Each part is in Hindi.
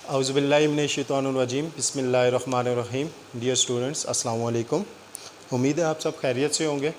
औज़ुबिल्लाहिमिनश्शैतानिर्रजीम बिस्मिल्लाहिर्रहमानिर्रहीम। डियर स्टूडेंट्स, अस्सलाम वालेकुम। उम्मीद है आप सब खैरियत से होंगे।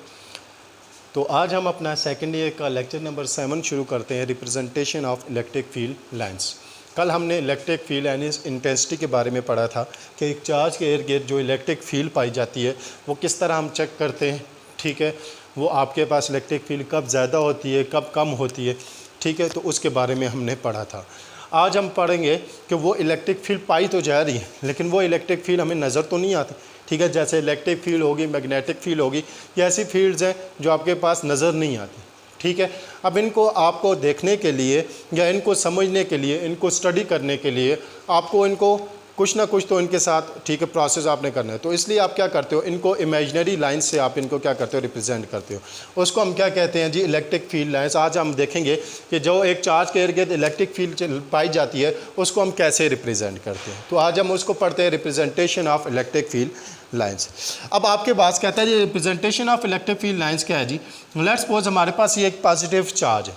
तो आज हम अपना सेकेंड ईयर का लेक्चर नंबर 7 शुरू करते हैं, representation of electric field lines. कल हमने इलेक्ट्रिक फील्ड एंड इंटेंसिटी के बारे में पढ़ा था कि एक चार्ज के इर्द गिर्द जो इलेक्ट्रिक फील्ड पाई जाती है वो किस तरह हम चेक करते हैं। ठीक है, वो आपके पास इलेक्ट्रिक फील्ड कब ज़्यादा होती है, कब कम होती है। ठीक है, तो उसके बारे में हमने पढ़ा था। आज हम पढ़ेंगे कि वो इलेक्ट्रिक फील्ड पाई तो जा रही है लेकिन वो इलेक्ट्रिक फील्ड हमें नज़र तो नहीं आती। ठीक है, जैसे इलेक्ट्रिक फील्ड होगी, मैग्नेटिक फील्ड होगी, ये ऐसी फील्ड्स हैं जो आपके पास नज़र नहीं आती। ठीक है, अब इनको आपको देखने के लिए या इनको समझने के लिए, इनको स्टडी करने के लिए आपको इनको कुछ ना कुछ तो इनके साथ ठीक है प्रोसेस आपने करना है। तो इसलिए आप क्या करते हो, इनको इमेजिनरी लाइन से आप इनको क्या करते हो, रिप्रेजेंट करते हो। उसको हम क्या कहते हैं जी, इलेक्ट्रिक फील्ड लाइन्स। आज हम देखेंगे कि जो एक चार्ज के इर्द गिर्द इलेक्ट्रिक फील्ड पाई जाती है उसको हम कैसे रिप्रेजेंट करते हैं। तो आज हम उसको पढ़ते हैं, representation of electric field lines. अब आपके पास कहता है जी representation of electric field lines क्या है जी। लेट्स सपोज हमारे पास ये एक पॉजिटिव चार्ज है।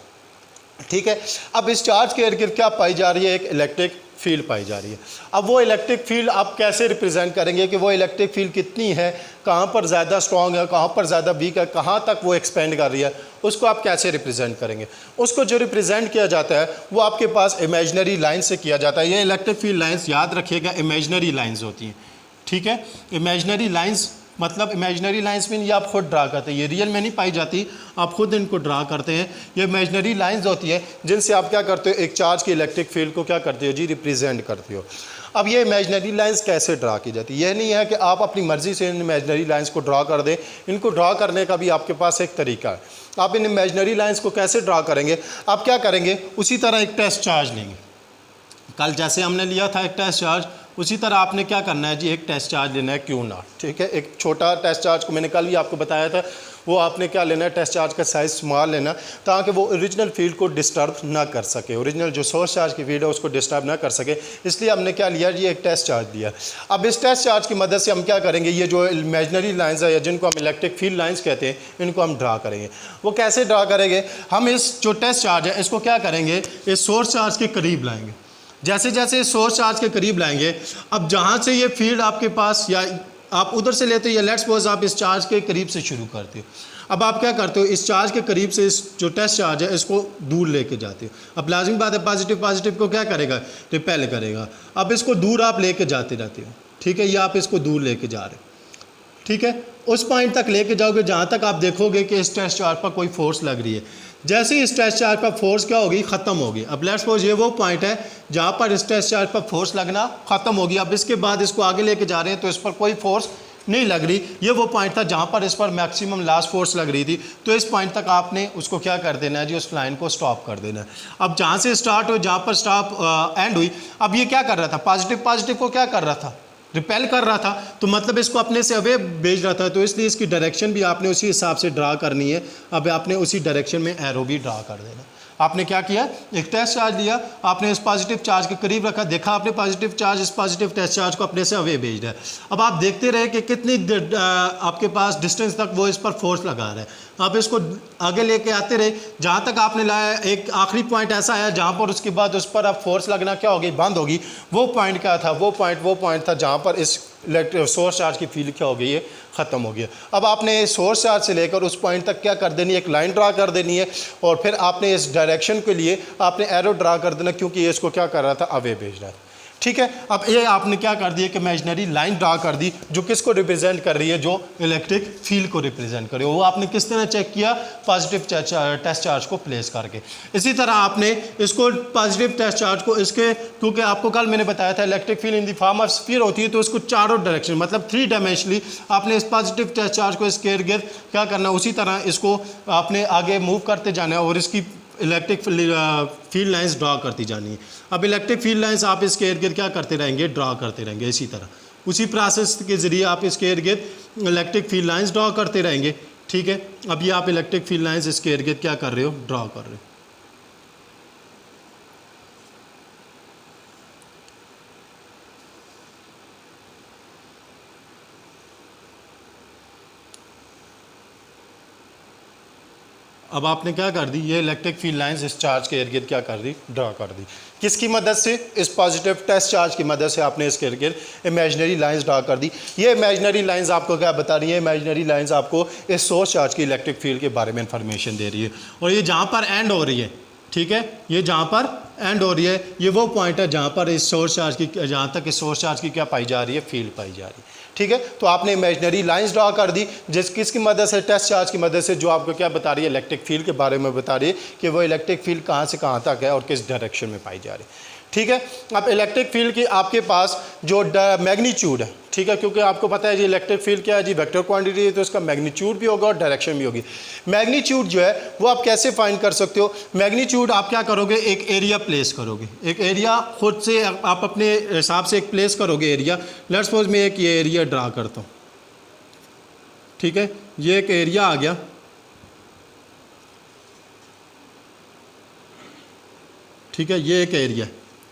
ठीक है, अब इस चार्ज के इर्द गिर्द क्या पाई जा रही है, एक इलेक्ट्रिक फील्ड पाई जा रही है। अब वो इलेक्ट्रिक फील्ड आप कैसे रिप्रेजेंट करेंगे कि वो इलेक्ट्रिक फील्ड कितनी है, कहाँ पर ज़्यादा स्ट्रॉन्ग है, कहाँ पर ज़्यादा वीक है, कहाँ तक वो एक्सपेंड कर रही है, उसको आप कैसे रिप्रेजेंट करेंगे। उसको जो रिप्रेजेंट किया जाता है वो आपके पास इमेजिनरी लाइन से किया जाता है। ये इलेक्ट्रिक फील्ड लाइन्स याद रखिएगा, इमेजिनरी लाइन्स होती हैं। ठीक है, इमेजिनरी लाइन्स मतलब इमेजिनरी लाइंस में ये आप खुद ड्रा करते हैं, ये रियल में नहीं पाई जाती, आप खुद इनको ड्रा करते हैं। ये इमेजिनरी लाइंस होती है जिनसे आप क्या करते हो, एक चार्ज की इलेक्ट्रिक फील्ड को क्या करते हो जी, रिप्रेजेंट करते हो। अब ये इमेजिनरी लाइंस कैसे ड्रा की जाती है, यह नहीं है कि आप अपनी मर्ज़ी से इन इमेजिनरी लाइंस को ड्रा कर दें। इनको ड्रा करने का भी आपके पास एक तरीका है। आप इन इमेजिनरी लाइंस को कैसे ड्रा करेंगे, आप क्या करेंगे, उसी तरह एक टेस्ट चार्ज लेंगे। कल जैसे हमने लिया था एक टेस्ट चार्ज, उसी तरह आपने क्या करना है जी, एक टेस्ट चार्ज लेना है Q0। ठीक है, एक छोटा टेस्ट चार्ज को मैंने कल भी आपको बताया था, वो आपने क्या लेना है, टेस्ट चार्ज का साइज़ स्मॉल लेना ताकि वो ओरिजिनल फील्ड को डिस्टर्ब ना कर सके, ओरिजिनल जो सोर्स चार्ज की फील्ड है उसको डिस्टर्ब ना कर सके। इसलिए हमने क्या लिया जी, एक टेस्ट चार्ज लिया। अब इस टेस्ट चार्ज की मदद से हम क्या करेंगे, ये जो इमेजिनरी लाइन्स है या जिनको हम इलेक्ट्रिक फील्ड लाइन्स कहते हैं, इनको हम ड्रा करेंगे। वो कैसे ड्रा करेंगे, हम इस जो टेस्ट चार्ज है इसको क्या करेंगे, इस सोर्स चार्ज के करीब लाएंगे। जैसे जैसे सोर्स चार्ज के करीब लाएंगे, अब जहाँ से ये फील्ड आपके पास, या आप उधर से लेते हो या लेट्स सपोज आप इस चार्ज के करीब से शुरू करते हो। अब आप क्या करते हो, इस चार्ज के करीब से इस जो टेस्ट चार्ज है इसको दूर लेके जाते हो। अब लाजिम बात है, पॉजिटिव पॉजिटिव को क्या करेगा, रिपेल करेगा। अब इसको दूर आप लेके जाते रहते हो। ठीक है, ये आप इसको दूर लेके जा रहे हो। ठीक है, उस पॉइंट तक लेके जाओगे जहाँ तक आप देखोगे कि इस टेस्ट चार्ज पर कोई फोर्स लग रही है। जैसे ही इस टेस्ट चार्ज पर फोर्स क्या होगी, ख़त्म होगी। अब लेट्स सपोज ये वो पॉइंट है जहाँ पर इस टेस्ट चार्ज पर फोर्स लगना ख़त्म होगी। अब इसके बाद इसको आगे लेके जा रहे हैं तो इस पर कोई फोर्स नहीं लग रही। ये वो पॉइंट था जहाँ पर इस पर मैक्सिमम लास्ट फोर्स लग रही थी। तो इस पॉइंट तक आपने उसको क्या कर देना है जी, उस लाइन को स्टॉप कर देना है। अब जहाँ से स्टार्ट हो, जहाँ पर स्टॉप एंड हुई, अब ये क्या कर रहा था, पॉजिटिव पॉजिटिव को क्या कर रहा था, रिपेल कर रहा था। तो मतलब इसको अपने से अवे भेज रहा था, तो इसलिए इसकी डायरेक्शन भी आपने उसी हिसाब से ड्रा करनी है। अब आपने उसी डायरेक्शन में एरो भी ड्रा कर देना। आपने क्या किया, एक टेस्ट चार्ज लिया, आपने इस पॉजिटिव चार्ज के करीब रखा, देखा आपने पॉजिटिव चार्ज इस पॉजिटिव टेस्ट चार्ज को अपने से अवे भेज रहा है। अब आप देखते रहे कि कितनी आपके पास डिस्टेंस तक वो इस पर फोर्स लगा रहा है। आप इसको आगे लेके आते रहे जहाँ तक आपने लाया, एक आखिरी पॉइंट ऐसा आया जहाँ पर उसके बाद उस पर अब फोर्स लगना क्या होगी, बंद होगी। वो पॉइंट क्या था, वो पॉइंट था जहाँ पर इस इलेक्ट्रिक सोर्स चार्ज की फील्ड क्या हो गई है, ख़त्म हो गया। अब आपने सोर्स चार्ज से लेकर उस पॉइंट तक क्या कर देनी है, एक लाइन ड्रा कर देनी है। और फिर आपने इस डायरेक्शन के लिए आपने एरो ड्रा कर देना, क्योंकि ये इसको क्या कर रहा था, अवे भेज रहा है। ठीक है, अब ये आपने क्या कर दिया कि इमेजिनरी लाइन ड्रा कर दी जो किसको रिप्रेजेंट कर रही है, जो इलेक्ट्रिक फील्ड को रिप्रेजेंट कर रही है। वो आपने किस तरह चेक किया, पॉजिटिव टेस्ट चार्ज को प्लेस करके। इसी तरह आपने इसको पॉजिटिव टेस्ट चार्ज को इसके, क्योंकि आपको कल मैंने बताया था electric field in the form of sphere होती है, तो इसको चारों डायरेक्शन मतलब 3 डायमेंशनली आपने इस पॉजिटिव टेस्ट चार्ज को इसके इर्द गिर्द क्या करना, उसी तरह इसको आपने आगे मूव करते जाना है और इसकी इलेक्ट्रिक फील्ड लाइंस ड्रा करती जानी है। अब इलेक्ट्रिक फील्ड लाइंस आप इसके इर्द गिर्द क्या करते रहेंगे, ड्रा करते रहेंगे। इसी तरह उसी प्रोसेस के ज़रिए आप इसके इर्द गिर्द इलेक्ट्रिक फील्ड लाइंस ड्रा करते रहेंगे। ठीक है, अब ये आप इलेक्ट्रिक फील्ड लाइंस इसके इर्द गिर्द क्या कर रहे हो, ड्रा कर रहे हो। अब आपने क्या कर दी, ये इलेक्ट्रिक फील्ड लाइंस इस चार्ज के इर्द गिर्द क्या कर दी, ड्रा कर दी। किसकी मदद से, इस पॉजिटिव टेस्ट चार्ज की मदद से आपने इसके इर्द गिर्द इमेजिनरी लाइंस ड्रा कर दी। ये इमेजिनरी लाइंस आपको क्या बता रही है, इमेजिनरी लाइंस आपको इस सोर्स चार्ज की इलेक्ट्रिक फील्ड के बारे में इंफॉर्मेशन दे रही है। और ये जहाँ पर एंड हो रही है, ठीक है, ये जहाँ पर एंड हो रही है, ये वो पॉइंट है जहाँ पर इस सोर्स चार्ज की, जहाँ तक इस सोर्स चार्ज की क्या पाई जा रही है, फील्ड पाई जा रही है। ठीक है, तो आपने इमेजिनरी लाइंस ड्रा कर दी किसकी मदद से, टेस्ट चार्ज की मदद से, जो आपको क्या बता रही है, इलेक्ट्रिक फील्ड के बारे में बता रही है कि वो इलेक्ट्रिक फील्ड कहाँ से कहाँ तक है और किस डायरेक्शन में पाई जा रही है। ठीक है, अब इलेक्ट्रिक फील्ड की आपके पास जो मैग्नीट्यूड है, ठीक है, क्योंकि आपको पता है जी इलेक्ट्रिक फील्ड क्या है जी, वेक्टर क्वांटिटी है, तो इसका मैग्नीट्यूड भी होगा और डायरेक्शन भी होगी। मैग्नीट्यूड जो है वो आप कैसे फाइंड कर सकते हो, मैग्नीट्यूड आप क्या करोगे, एक एरिया प्लेस करोगे, एक एरिया खुद से आप अपने हिसाब से एक प्लेस करोगे एरिया। लेट्स सपोज मैं एक ये एरिया ड्रा करता हूँ, ठीक है, ये एक एरिया आ गया, ठीक है, ये एक एरिया,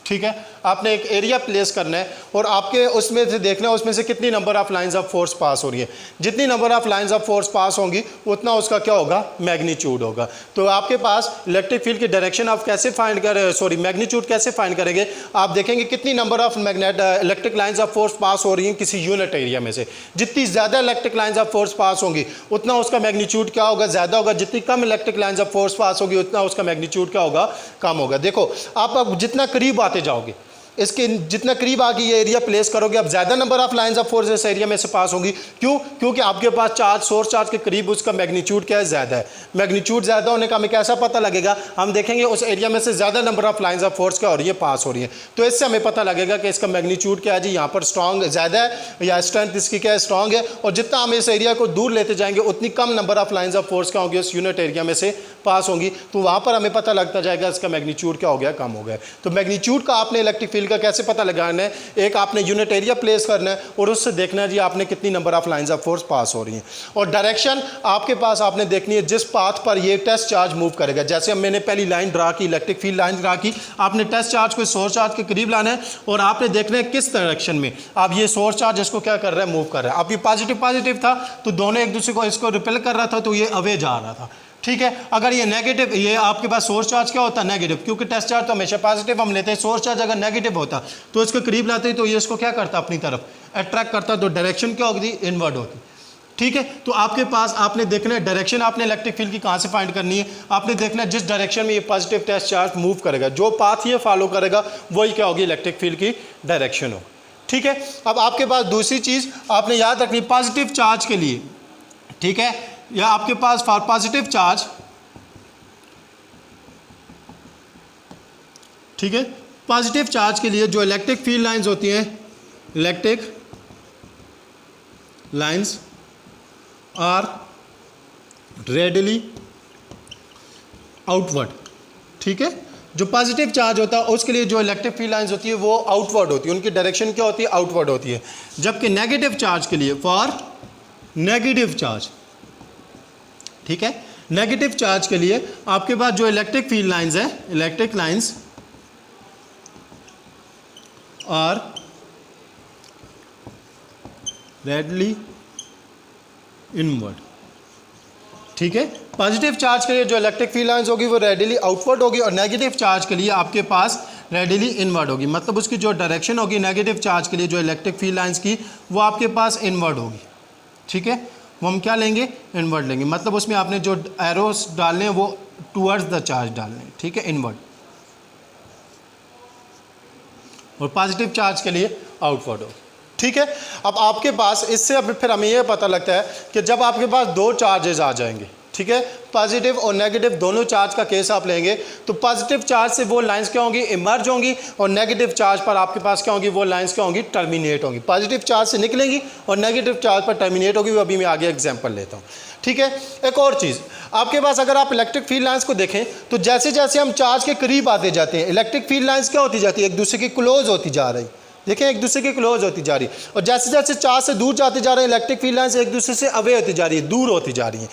ठीक है, आपने एक एरिया प्लेस करना है और आपके उसमें से देखना है उसमें से कितनी number of lines of force pass हो रही है। जितनी number of lines of force pass होंगी उतना उसका क्या होगा, मैग्नीट्यूड होगा। तो आपके पास इलेक्ट्रिक फील्ड की डायरेक्शन आप कैसे फाइंड कर मैग्नीट्यूड कैसे फाइंड करेंगे, आप देखेंगे कितनी number of electric lines of force pass हो रही हैं किसी यूनिट एरिया में से। जितनी ज़्यादा electric lines of force pass होंगी उतना उसका मैग्नीट्यूड क्या होगा, ज़्यादा होगा। जितनी कम इलेक्ट्रिक लाइंस ऑफ फोर्स पास होगी उतना उसका मैग्नीट्यूड क्या होगा, कम होगा। देखो आप जितना करीब आते जाओगे, इसके जितना करीब आगे ये एरिया प्लेस करोगे, अब ज़्यादा number of lines of force इस एरिया में से पास होंगी। क्यों? क्योंकि आपके पास चार्ज, सोर्स चार्ज के करीब उसका मैग्नीट्यूड क्या है, ज़्यादा है। मैग्नीट्यूड ज़्यादा होने का हमें कैसा पता लगेगा, हम देखेंगे उस एरिया में से ज़्यादा number of lines of force क्या हो रही है, पास हो रही है। तो इससे हमें पता लगेगा कि इसका मैग्नीट्यूड क्या है जी, यहाँ पर स्ट्रॉन्ग ज़्यादा है या स्ट्रेंथ इसकी क्या है, स्ट्रॉन्ग है। और जितना हम इस एरिया को दूर लेते जाएंगे उतनी कम number of lines of force क्या होंगी, उस यूनिट एरिया में से पास होंगी। तो वहाँ पर हमें पता लगता जाएगा इसका मैग्नीट्यूड क्या हो गया, कम हो गया। तो मैग्नीट्यूड का आपने इलेक्ट्रिक फील्ड का कैसे पता लगाना है, एक आपने यूनिट एरिया प्लेस करना है और उससे देखना है जी आपने कितनी number of lines of force pass हो रही हैं। और डायरेक्शन आपके पास आपने देखनी है जिस पाथ पर ये टेस्ट चार्ज मूव करेगा। जैसे मैंने पहली लाइन ड्रा की, इलेक्ट्रिक फील्ड लाइन ड्रा की, आपने टेस्ट चार्ज को सोर्स चार्ज के करीब लाना है और आपने देखना है किस डायरेक्शन में अब ये सोर्स चार्ज इसको क्या कर रहा है, मूव कर रहा है। अब ये पॉजिटिव पॉजिटिव था तो दोनों एक दूसरे को इसको रिपेल कर रहा था, तो ये अवे जा रहा था। ठीक है, अगर ये नेगेटिव, ये आपके पास सोर्स चार्ज क्या होता है, नेगेटिव, क्योंकि टेस्ट चार्ज तो हमेशा पॉजिटिव हम लेते हैं। सोर्स चार्ज अगर नेगेटिव होता तो इसको करीब लाते ही तो ये इसको क्या करता, अपनी तरफ अट्रैक्ट करता, तो डायरेक्शन क्या होती, इनवर्ड होती। ठीक है, तो आपके पास आपने देखना है डायरेक्शन, आपने इलेक्ट्रिक फील्ड की कहाँ से फाइंड करनी है, आपने देखना है जिस डायरेक्शन में ये पॉजिटिव टेस्ट चार्ज मूव करेगा, जो पाथ ये फॉलो करेगा वही क्या होगी, इलेक्ट्रिक फील्ड की डायरेक्शन हो। ठीक है, अब आपके पास दूसरी चीज़ आपने याद रखनी, पॉजिटिव चार्ज के लिए, ठीक है, या आपके पास फॉर पॉजिटिव चार्ज, ठीक है, पॉजिटिव चार्ज के लिए जो इलेक्ट्रिक फील्ड लाइंस होती हैं, electric lines are radially outward. ठीक है, जो पॉजिटिव चार्ज होता है उसके लिए जो इलेक्ट्रिक फील्ड लाइंस होती है वो आउटवर्ड होती है, उनकी डायरेक्शन क्या होती है, आउटवर्ड होती है। जबकि नेगेटिव चार्ज के लिए, फॉर नेगेटिव चार्ज, ठीक है, नेगेटिव चार्ज के लिए आपके पास जो इलेक्ट्रिक फील्ड लाइंस है, electric lines are radially inward. ठीक है, पॉजिटिव चार्ज के लिए जो इलेक्ट्रिक फील्ड लाइंस होगी वो रेडिली आउटवर्ड होगी और नेगेटिव चार्ज के लिए आपके पास रेडिली इनवर्ड होगी। मतलब उसकी जो डायरेक्शन होगी नेगेटिव चार्ज के लिए जो इलेक्ट्रिक फील्ड लाइंस की, वो आपके पास इनवर्ड होगी। ठीक है, वो हम क्या लेंगे, इनवर्ड लेंगे। मतलब उसमें आपने जो एरोस डालने हैं वो टूवर्ड्स द चार्ज डालने हैं। ठीक है, इनवर्ड। और पॉजिटिव चार्ज के लिए आउटवर्ड होगी। ठीक है, अब आपके पास इससे अब फिर हमें यह पता लगता है कि जब आपके पास दो चार्जेस आ जाएंगे, ठीक है, पॉजिटिव और नेगेटिव दोनों चार्ज का केस आप लेंगे, तो पॉजिटिव चार्ज से वो लाइंस क्या होंगी, इमर्ज होंगी, और नेगेटिव चार्ज पर आपके पास क्या होंगी, वो लाइंस क्या होंगी, टर्मिनेट होंगी। पॉजिटिव चार्ज से निकलेंगी और नेगेटिव चार्ज पर टर्मिनेट होगी। वो अभी मैं आगे एग्जांपल लेता हूँ। ठीक है, एक और चीज़ आपके पास, अगर आप इलेक्ट्रिक फील्ड लाइंस को देखें तो जैसे जैसे हम चार्ज के करीब आते जाते हैं, इलेक्ट्रिक फील्ड लाइंस क्या होती जाती है, एक दूसरे की क्लोज होती जा रही। देखें, एक दूसरे की क्लोज होती जा रही है। और जैसे जैसे चार्ज से दूर जाते जा रहे हैं, इलेक्ट्रिक फील्ड लाइंस एक दूसरे से अवे होती जा रही है, दूर होती जा रही है।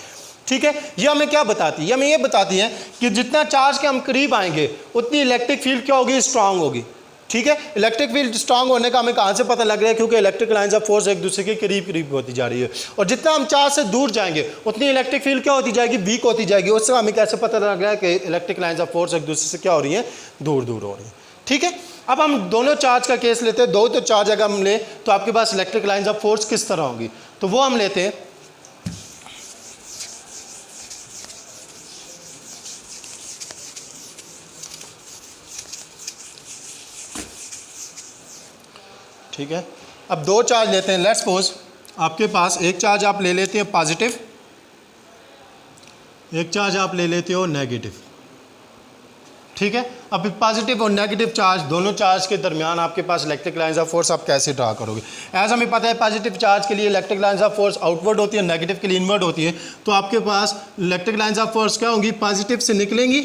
ठीक है, ये हमें क्या बताती है, ये हमें ये बताती है कि जितना चार्ज के हम करीब आएंगे उतनी इलेक्ट्रिक फील्ड क्या होगी, स्ट्रांग होगी। ठीक है। इलेक्ट्रिक फील्ड स्ट्रांग होने का हमें कहाँ से पता लग रहा है, क्योंकि इलेक्ट्रिक लाइंस ऑफ फोर्स एक दूसरे के करीब करीब होती जा रही है, और जितना हम चार्ज से दूर जाएंगे उतनी इलेक्ट्रिक फील्ड क्या होती जाएगी, वीक होती जाएगी। उससे हमें कैसे पता लग रहा है कि इलेक्ट्रिक लाइंस ऑफ फोर्स एक दूसरे से क्या हो रही है, दूर दूर हो रही है। ठीक है, अब हम दोनों चार्ज का केस लेते हैं, दो तो चार्ज अगर हम ले तो आपके पास इलेक्ट्रिक लाइंस ऑफ फोर्स किस तरह होंगी, तो वो हम लेते हैं। ठीक है, अब दो चार्ज लेते हैं। लेट्स सपोज आपके पास एक चार्ज आप ले लेते हैं पॉजिटिव, एक चार्ज आप ले लेते हो नेगेटिव। ठीक है, अब पॉजिटिव और नेगेटिव चार्ज, दोनों चार्ज के दरमियान आपके पास इलेक्ट्रिक लाइंस ऑफ फोर्स आप कैसे ड्रा करोगे। एज हमें पता है पॉजिटिव चार्ज के लिए electric lines of force outward होती है, नेगेटिव के लिए इनवर्ड होती है। तो आपके पास इलेक्ट्रिक लाइंस ऑफ फोर्स क्या होंगी, पॉजिटिव से निकलेंगी,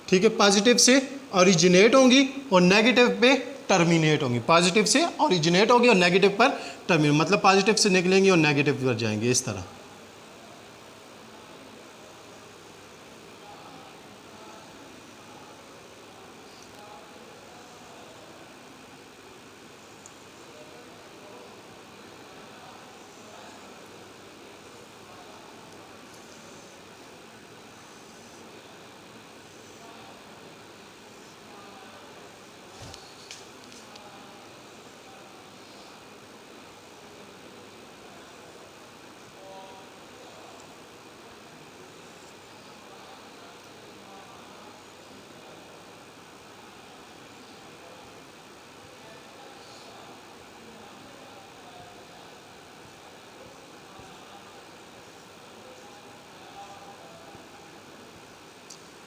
ठीक है, पॉजिटिव से ओरिजिनेट होंगी और नेगेटिव पे टर्मिनेट होंगी। पॉजिटिव से ओरिजिनेट होगी और नेगेटिव पर टर्मिनेट, मतलब पॉजिटिव से निकलेंगी और नेगेटिव पर जाएंगे, इस तरह।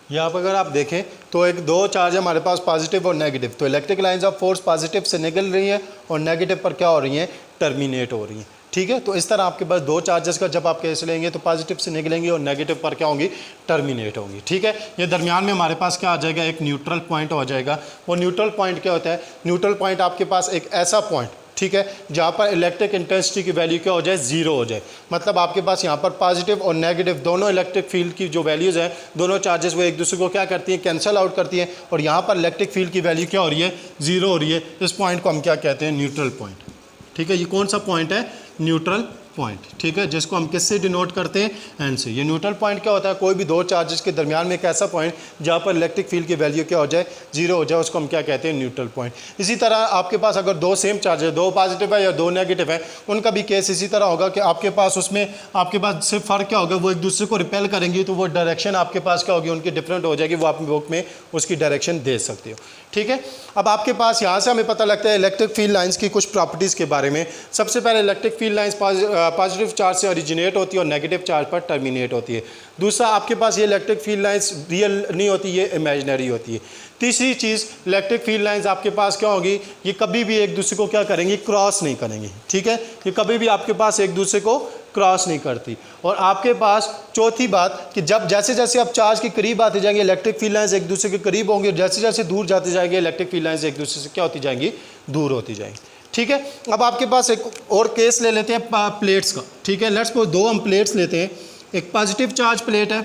यहाँ पर अगर आप देखें तो एक दो चार्ज है हमारे पास पॉजिटिव और नेगेटिव, तो electric lines of force positive से निकल रही है और नेगेटिव पर क्या हो रही हैं, टर्मिनेट हो रही हैं। ठीक है, तो इस तरह आपके पास दो चार्जेस का जब आप केस लेंगे तो पॉजिटिव से निकलेंगे और नेगेटिव पर क्या होंगी, टर्मिनेट होंगी। ठीक है, ये दरमियान में हमारे पास क्या आ जाएगा, एक न्यूट्रल पॉइंट हो जाएगा। वो न्यूट्रल पॉइंट क्या होता है, न्यूट्रल पॉइंट आपके पास एक ऐसा पॉइंट, ठीक है, जहाँ पर इलेक्ट्रिक इंटेंसिटी की वैल्यू क्या हो जाए, जीरो हो जाए। मतलब आपके पास यहाँ पर पॉजिटिव और नेगेटिव दोनों इलेक्ट्रिक फील्ड की जो वैल्यूज़ हैं, दोनों चार्जेस वो एक दूसरे को क्या करती हैं, कैंसिल आउट करती हैं, और यहाँ पर इलेक्ट्रिक फील्ड की वैल्यू क्या हो रही है, जीरो हो रही है। इस पॉइंट को हम क्या कहते हैं, न्यूट्रल पॉइंट। ठीक है, ये कौन सा पॉइंट है, न्यूट्रल पॉइंट। ठीक है, जिसको हम किससे डिनोट करते हैं, एन से। ये न्यूट्रल पॉइंट क्या होता है, कोई भी दो चार्जेस के दरमियान में एक ऐसा पॉइंट जहाँ पर इलेक्ट्रिक फील्ड की वैल्यू क्या हो जाए, जीरो हो जाए, उसको हम क्या कहते हैं, न्यूट्रल पॉइंट। इसी तरह आपके पास अगर दो सेम चार्ज है, दो पॉजिटिव है या दो नेगेटिव है, उनका भी केस इसी तरह होगा कि आपके पास उसमें आपके पास सिर्फ फ़र्क क्या होगा, वो एक दूसरे को रिपेल करेंगी, तो वो डायरेक्शन आपके पास क्या होगी, उनकी डिफरेंट हो जाएगी, वो आप बुक में उसकी डायरेक्शन दे सकते हो। ठीक है, अब आपके पास यहाँ से हमें पता लगता है इलेक्ट्रिक फील्ड लाइंस की कुछ प्रॉपर्टीज़ के बारे में। सबसे पहले electric field lines positive charge से ओरिजिनेट होती है और नेगेटिव चार्ज पर टर्मिनेट होती है। दूसरा, आपके पास ये इलेक्ट्रिक फील्ड लाइंस रियल नहीं होती, ये इमेजिनरी होती है। तीसरी चीज़, इलेक्ट्रिक फील्ड लाइंस आपके पास क्या होगी, ये कभी भी एक दूसरे को क्या करेंगी, क्रॉस नहीं करेंगी। ठीक है, ये कभी भी आपके पास एक दूसरे को क्रॉस नहीं करती। और आपके पास चौथी बात कि जब जैसे जैसे आप चार्ज के करीब आते जाएंगे इलेक्ट्रिक फील्ड लाइंस एक दूसरे के करीब होंगे, और जैसे जैसे दूर जाते जाएंगे इलेक्ट्रिक फील्ड लाइंस एक दूसरे से क्या होती जाएंगी, दूर होती जाएंगी। ठीक है, अब आपके पास एक और केस ले लेते हैं प्लेट्स का। ठीक है, लेट्स सपोज दो हम प्लेट्स लेते हैं, एक पॉजिटिव चार्ज प्लेट है,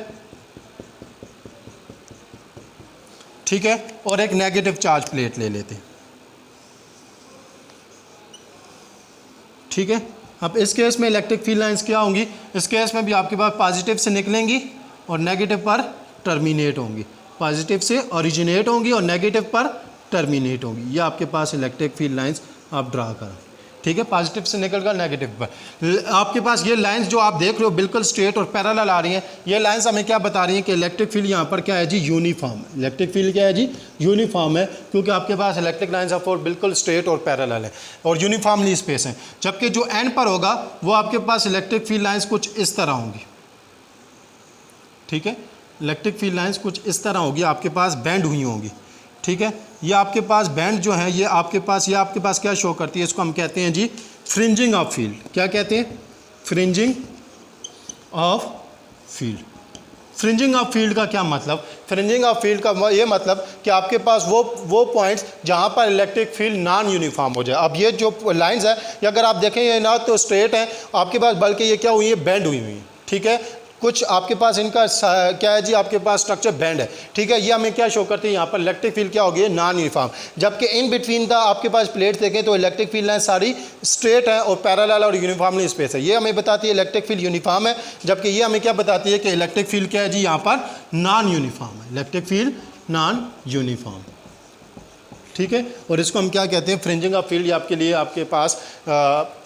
ठीक है, और एक नेगेटिव चार्ज प्लेट ले लेते हैं। ठीक है, अब इस केस में इलेक्ट्रिक फील्ड लाइंस क्या होंगी, इस केस में भी आपके पास पॉजिटिव से निकलेंगी और नेगेटिव पर टर्मिनेट होंगी, पॉजिटिव से ओरिजिनेट होंगी और नेगेटिव पर टर्मिनेट होंगी। ये आपके पास इलेक्ट्रिक फील्ड लाइंस आप ड्रा करें। ठीक है, पॉजिटिव से निकलकर नेगेटिव पर। आपके पास ये लाइंस जो आप देख रहे हो बिल्कुल स्ट्रेट और पैरेलल आ रही हैं, ये लाइंस हमें क्या बता रही हैं कि इलेक्ट्रिक फील्ड यहाँ पर क्या है जी, यूनिफॉर्म। इलेक्ट्रिक फील्ड क्या है जी, यूनिफॉर्म है, क्योंकि आपके पास इलेक्ट्रिक लाइंस ऑफ फोर्स बिल्कुल स्ट्रेट और पैरेलल है और यूनिफॉर्मली स्पेस है। जबकि जो एंड पर होगा वो आपके पास इलेक्ट्रिक फील्ड लाइंस कुछ इस तरह होंगी। ठीक है, इलेक्ट्रिक फील्ड लाइंस कुछ इस तरह होगी, आपके पास बैंड हुई होंगी। ठीक है, ये आपके पास बैंड जो है ये आपके पास क्या शो करती है, इसको हम कहते हैं जी फ्रिंजिंग ऑफ फील्ड। क्या कहते हैं, fringing of field. Fringing of field का क्या मतलब, फ्रिंजिंग ऑफ फील्ड का ये मतलब कि आपके पास वो पॉइंट्स जहाँ पर इलेक्ट्रिक फील्ड नॉन यूनिफॉर्म हो जाए। अब ये जो लाइंस है ये अगर आप देखें ये ना तो स्ट्रेट है आपके पास, बल्कि ये क्या हुई है, बेंड हुई है। ठीक है, कुछ आपके पास इनका क्या है जी, आपके पास स्ट्रक्चर बैंड है, ठीक है। ये हमें क्या शो करती है, यहाँ पर इलेक्ट्रिक फील्ड क्या होगी, नॉन यूनिफॉर्म। जबकि इन बिटवीन द आपके पास प्लेट देखें तो इलेक्ट्रिक फील्ड लाइन सारी स्ट्रेट है और पैरेलल और यूनिफॉर्मली स्पेस है। ये हमें बताती है इलेक्ट्रिक फील्ड यूनिफॉर्म है, जबकि ये हमें क्या बताती है कि इलेक्ट्रिक फील्ड क्या है जी, यहाँ पर नॉन यूनिफॉर्म है, इलेक्ट्रिक फील्ड नॉन यूनिफॉर्म, ठीक है। और इसको हम क्या कहते हैं, फ्रिंजिंग ऑफ फील्ड। आपके लिए आपके पास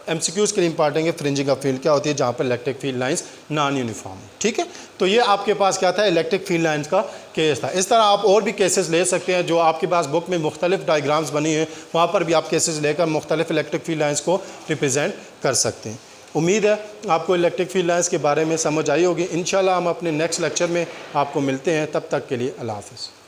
एमसीक्यूज़ के लिए इंपॉर्टेंट है, फ्रिंजिंग ऑफ फील्ड क्या होती है, जहाँ पर electric field lines non uniform है, ठीक है। तो ये आपके पास क्या था, इलेक्ट्रिक फील्ड लाइंस का केस था। इस तरह आप और भी केसेस ले सकते हैं, जो आपके पास बुक में मुख्तलिफ डायग्राम्स बनी हैं, वहाँ पर भी आप केसेस लेकर मुख्तलिफ इलेक्ट्रिक फील्ड लाइंस को रिप्रेजेंट कर सकते हैं। उम्मीद है आपको इलेक्ट्रिक फील्ड लाइंस के बारे में समझ आई होगी। इंशाल्लाह हम अपने नेक्स्ट लेक्चर में आपको मिलते हैं, तब तक के लिए अल्लाह हाफ़िज़।